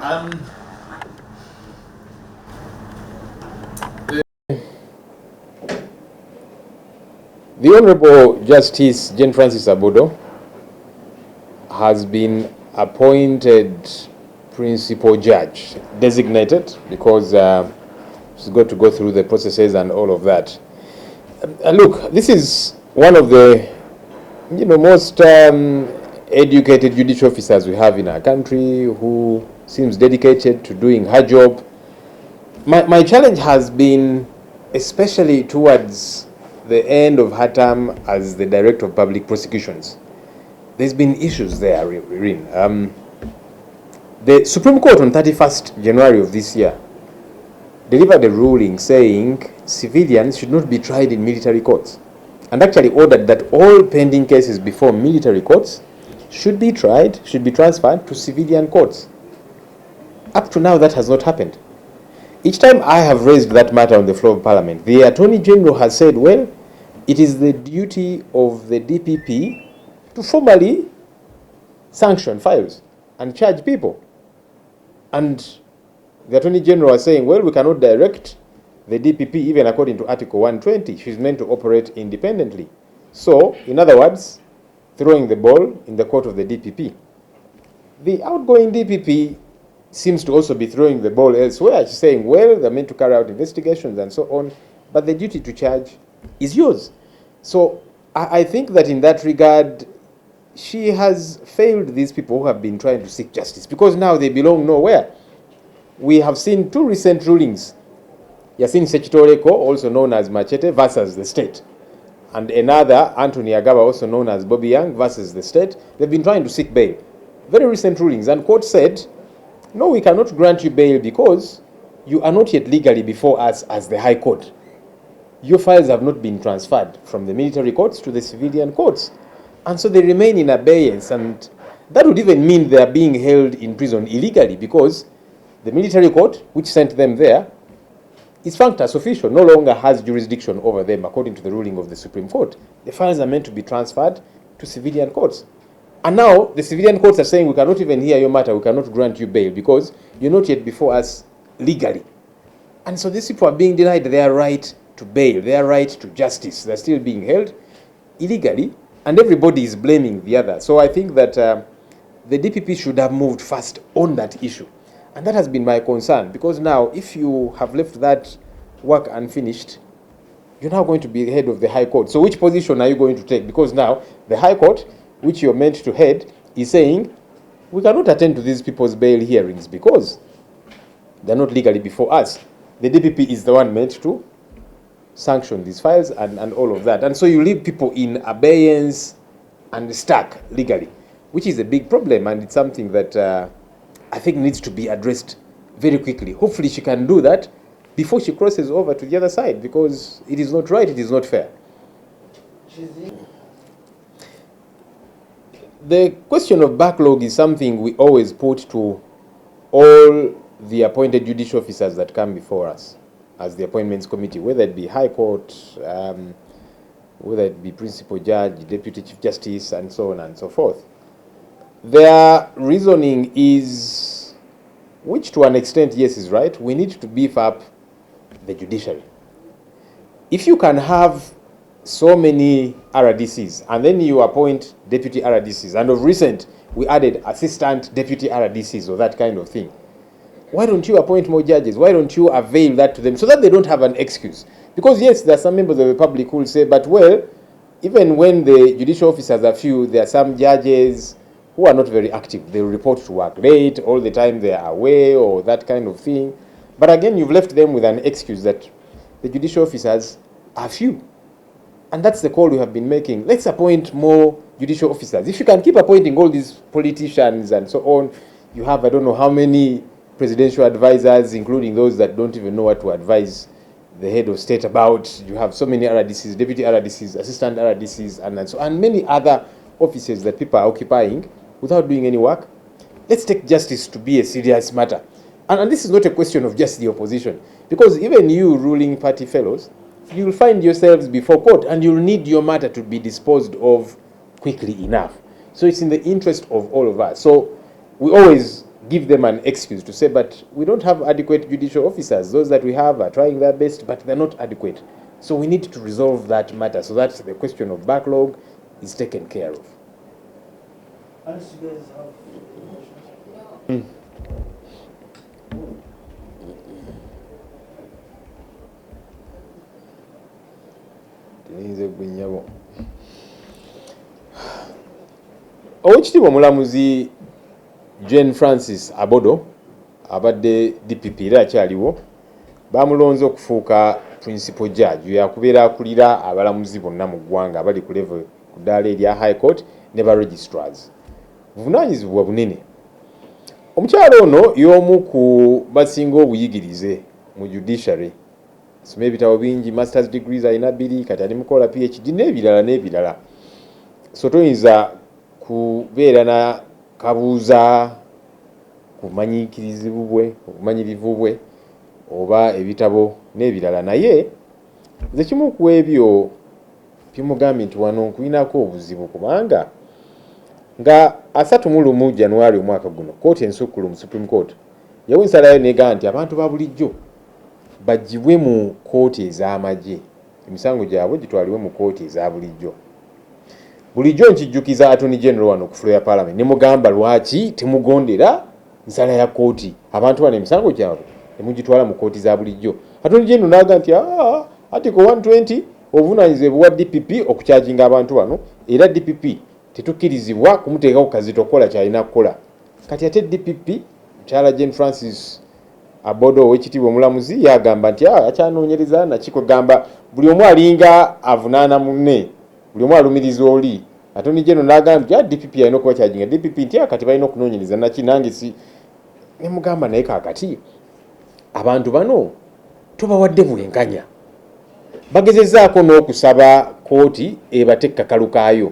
The Honorable Justice Jane Francis Abodo has been appointed principal judge, designated, because she's got to go through the processes and all of that. Look, this is one of the most educated judicial officers we have in our country, who seems dedicated to doing her job. My challenge has been, especially towards the end of her term as the Director of Public Prosecutions. There's been issues there, Rin. The Supreme Court on 31st January of this year delivered a ruling saying civilians should not be tried in military courts, and actually ordered that all pending cases before military courts should be transferred to civilian courts. Up to now, that has not happened. Each time I have raised that matter on the floor of Parliament, the Attorney General has said, well, it is the duty of the DPP to formally sanction files and charge people. And the Attorney General was saying, well, we cannot direct the DPP, even according to Article 120. She's meant to operate independently. So, in other words, throwing the ball in the court of the DPP. The outgoing DPP seems to also be throwing the ball elsewhere. She's saying, well, they're meant to carry out investigations and so on, but the duty to charge is yours. So I think that in that regard, she has failed these people who have been trying to seek justice, because now they belong nowhere. We have seen two recent rulings. Yasin Sechitoreko, also known as Machete, versus the state. And another, Anthony Agaba, also known as Bobby Young, versus the state. They've been trying to seek bail. Very recent rulings. And court said, no, we cannot grant you bail because you are not yet legally before us as the High Court. Your files have not been transferred from the military courts to the civilian courts. And so they remain in abeyance. And that would even mean they are being held in prison illegally, because the military court, which sent them there, is functus official, no longer has jurisdiction over them according to the ruling of the Supreme Court. The files are meant to be transferred to civilian courts. And now the civilian courts are saying, we cannot even hear your matter, we cannot grant you bail because you're not yet before us legally. And so these people are being denied their right to bail, their right to justice. They're still being held illegally, and everybody is blaming the other. So I think that the DPP should have moved fast on that issue. And that has been my concern, because now if you have left that work unfinished, you're now going to be the head of the High Court. So which position are you going to take? Because now the High Court, which you're meant to head, is saying, we cannot attend to these people's bail hearings because they're not legally before us. The DPP is the one meant to sanction these files and all of that. And so you leave people in abeyance and stuck legally, which is a big problem, and it's something that I think needs to be addressed very quickly. Hopefully she can do that before she crosses over to the other side, because it is not right, it is not fair. The question of backlog is something we always put to all the appointed judicial officers that come before us as the appointments committee, whether it be High Court, whether it be Principal Judge, Deputy Chief Justice, and so on and so forth. Their reasoning is, which to an extent, yes, is right, we need to beef up the judiciary. If you can have so many RDCs, and then you appoint deputy RDCs, and of recent, we added assistant deputy RDCs or that kind of thing. Why don't you appoint more judges? Why don't you avail that to them so that they don't have an excuse? Because yes, there are some members of the public who will say, but well, even when the judicial officers are few, there are some judges who are not very active. They report to work late, all the time they are away, or that kind of thing. But again, you've left them with an excuse that the judicial officers are few. And that's the call we have been making. Let's appoint more judicial officers. If you can keep appointing all these politicians and so on, you have, I don't know how many presidential advisors, including those that don't even know what to advise the head of state about. You have so many RDCs, deputy RDCs, assistant RDCs, and many other offices that people are occupying without doing any work. Let's take justice to be a serious matter. And this is not a question of just the opposition, because even you ruling party fellows, you'll find yourselves before court and you'll need your matter to be disposed of quickly enough. So it's in the interest of all of us. So we always give them an excuse to say, but we don't have adequate judicial officers. Those that we have are trying their best, but they're not adequate. So we need to resolve that matter so that the question of backlog is taken care of. Unless you guys have questions. Owekitiibwa omulamuzi Jane Francis Abodo abadde DPP era akyaliwo bamulonze okufuuka principal judge yakubeera akulira abalamuzi bonna mu ggwanga abali ku level ku ddaala erya high court ne ba registrars. Buvunaanyizibwa bunene. Omukyalo ono y'omu ku basinga obuyigirize mu judiciary. Asoma ebitabo bingi, masters degrees alina 2 kati ali mukola PhD n'ebirala. So toyinza kubeera na kabuuza kumanyirivu bwe oba ebitabo n'ebirala, naye nze kimu ku ebyo bimugambye nti wano nkulinako obuzibu kubanga nga 31 January omwaka guno kooti ensukkulumu Supreme Court yawa ensalayo negamba nti abantu ba bulijjo bagibwe mu kooti ez'amagye, emisango gyabwe gitwaliwe mu kooti eza bulijjo. Bulijjo nkijjukiza Attorney General wano ku floor ya Parliament ne mugamba lwaki temugondera nsala ya kooti, abantu bano emisango gyabwe temugitwala mu kooti za bulijjo. Attorney General n'agamba nti Article 120 obuvunaanyizibwa bwa DPP okukyajinga abantu bano, era DPP tetukkirizibwa kumuteekako kazito kukola kyalina kukola. Kati ate DPP mukyala Jane Francis Abodo owekitiibwa omulamuzi yagamba nti akyanoonyereza nakiko gamba buli omu alinga avunaana munne, buli omu alumiriza oli. Attorney General n'agamba nti DPP alina okuba kyajinga DPP nti kati balina okunoonyereza naki, nange si ne mugamba naye kaakati abantu bano tubawadde bwenkanya. Bagezezzaako n'okusaba kooti ebatekke kakalu kaayo.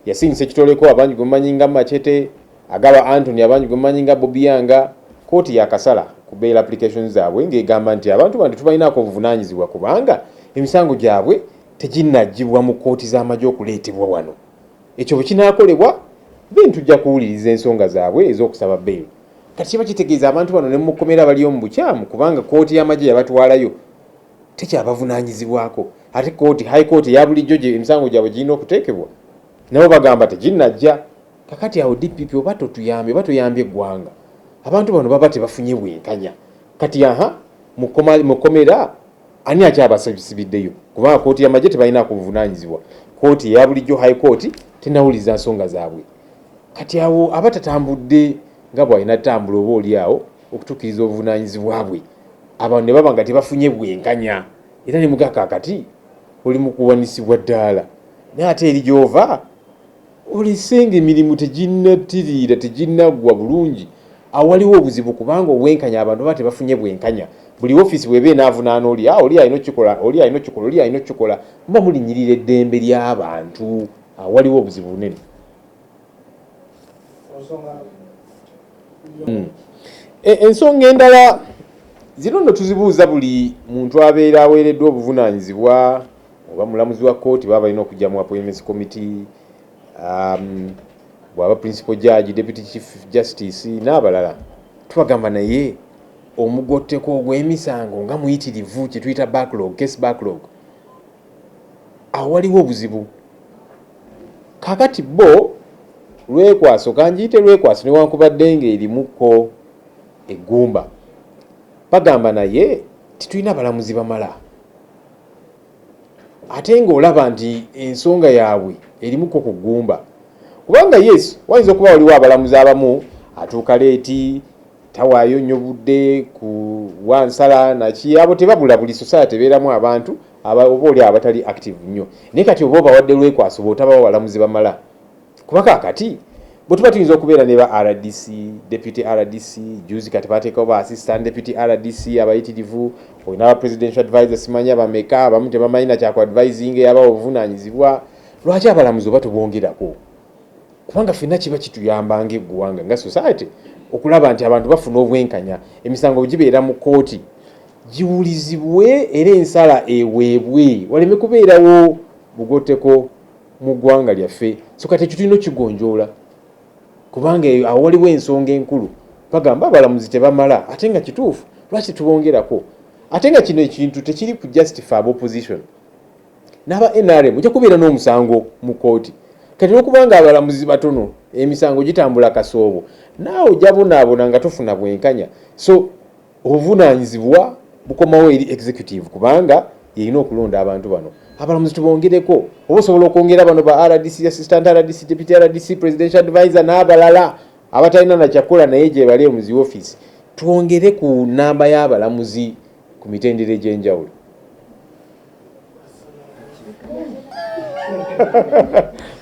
Yasingisa ekitoleko abangi gwe mumanyi nga Machete, agaba Anthony abangi gwe mumanyi nga Bobianga. Kooti yakasala ku bail applications zaabwe ng'egamba nti abantu bano tubalinaako obuvunaanyizibwa kubanga emisango gyabwe teginnagibwa mu kooti z'amagye okuleetebwa wano. Ekyo bwe kinaakolebwa then tujja kuwuliriza ensonga zaabwe ez'okusaba bail. Kati kiba kitegeeza abantu bano ne mukomera bali omu bukyamu kubanga kooti y'amagye yabatwalayo tekyabavunaanyizibwako. Ate kooti high court eya bulijjo gye emisango gyabwe girina okuteekebwa nabo bagamba teginnajja. Kakati awo DPP oba tuyambye eggwanga, abantu bano baba tebafunye bwenkanya. Kati mukomera ani akyabasibiddeyo kubanga kooti y'amagye tebalina kubuvunaanyizibwa, kooti eya bulijjo high court tenawuliza nsonga zaabwe. Kati awo abatatambudde nga bw'alina ttambula oba oli awo okutuukiriza obuvunaanyizibwa bwe, abantu ne baba nga tebafunye bwenkanya era ne mugaka kati oli mu kuwanisibwa ddaala. Naye ate eri gy'ova olisenga emirimu teginnattirira teginnaggwa bulungi, awo waliwo obuzibu kubanga obwenkanya abantu baba tebafunye bwenkanya. Buli ofiisi bw'eba enaavunaana oli alina okikola, oli alina okikola, muba mulinyirira eddembe ly'abantu. Awo waliwo obuzibu bunene. Ensonga endala zino nno tuzibuuza buli muntu abeera aweereddwa obuvunaanyizibwa, oba mulamuzi wa kooti baba balina okujja mu appointments committee, bw'aba principal judge, deputy chief justice n'abalala. Tubagamba naye omugotteko ogw'emisango nga muyitirivu kye tuyita backlog, case backlog, awo waliwo obuzibu. Kakati bo lwekwaso kanjiyite lwekwaso newankubadde ng'erimuko eggumba, bagamba naye titulina balamuzi bamala. Ate ng'olaba nti ensonga yaabwe erimuko ku ggumba, kubanga yes wayinza okuba waliwo abalamuzi abamu atuuka leeti tawaayo nnyo budde ku wansala naki, abo tebabula, buli society tebeeramu abantu oba oli abatali active nnyo. Naye kati oba obawadde lwekwaso bw'otabawo balamuzi bamala, kuba kaakati bwe tuba tuyinza okubeera ne ba RDC, deputy RDC, juzi kati bateekawo ba assistant deputy RDC abayitirivu, olina aba presidential advisor simanyi abameka, abamu tebamanyi na kyaku advising yabawo obuvunaanyizibwa. Lwaki abalamuzi oba tubongerako? Kubanga ffenna kiba kituyamba ng'eggwanga nga society okulaba nti abantu bafuna obwenkanya, emisango gibeera mu kooti giwulizibwe era ensala eweebwe, waleme kubeerawo bugotteko mu ggwanga lyaffe. So kati ekyo tulina okigonjoola kubanga awo waliwo ensonga enkulu bagamba abalamuzi tebamala ate nga kituufu lwaki tubongerako ate nga kino ekintu tekiri ku justify opposition n'aba NRM ojja kubeera n'omusango mu kooti kati okubanga abalamuzi batono emisango gitambula kasoobo naawe ojja bonaabona nga tofuna bwenkanya so obuvunaanyizibwa bukomawo eri executive kubanga yerina okulonda abantu bano abalamuzi tubongereko oba osobola okwongera bano ba RDC assistant RDC deputy RDC presidential advisor n'abalala abatalina nakyakola naye gye bali omuzi office twongere ku namba y'abalamuzi ku mitendera egy'enjawulo.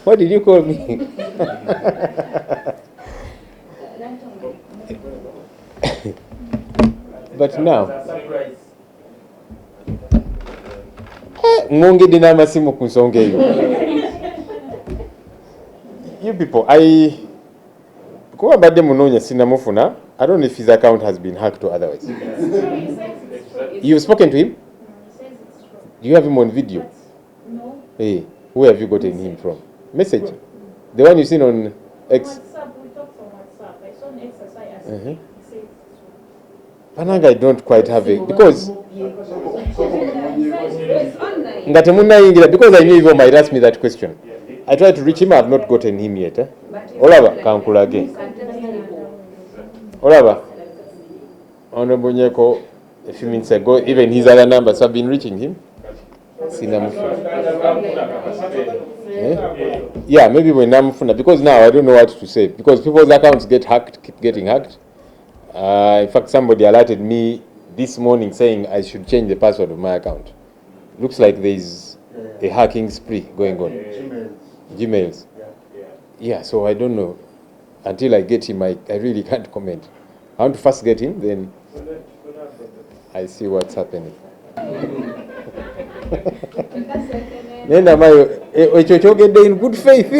What did you call me? But now ngongedde n'amasimu ku nsonga eyo. You people, kuba mbadde munoonya sinamufuna. I don't know if his account has been hacked or otherwise. You've spoken to him? Do you have him on video? No. Hey, where have you gotten him from? Message? The one you've seen on X? WhatsApp, we talked on WhatsApp. I saw an exercise. Uh-huh. He said Pananga, I don't quite have it because it's online. because I knew you might ask me that question. I tried to reach him, I have not gotten him yet. Olaba, Kankula again. Olaba, Honorable Nyeko, a few minutes ago, even his other numbers have been reaching him. Yeah, maybe when Namfuna, because now I don't know what to say, because people's accounts get hacked, keep getting hacked. In fact, somebody alerted me this morning saying I should change the password of my account. Looks like there is a hacking spree going on. Gmails. Yeah, so I don't know. Until I get him, I really can't comment. I want to first get him, then I see what's happening. Nenda mayo, ekyo kyogedde in good faith.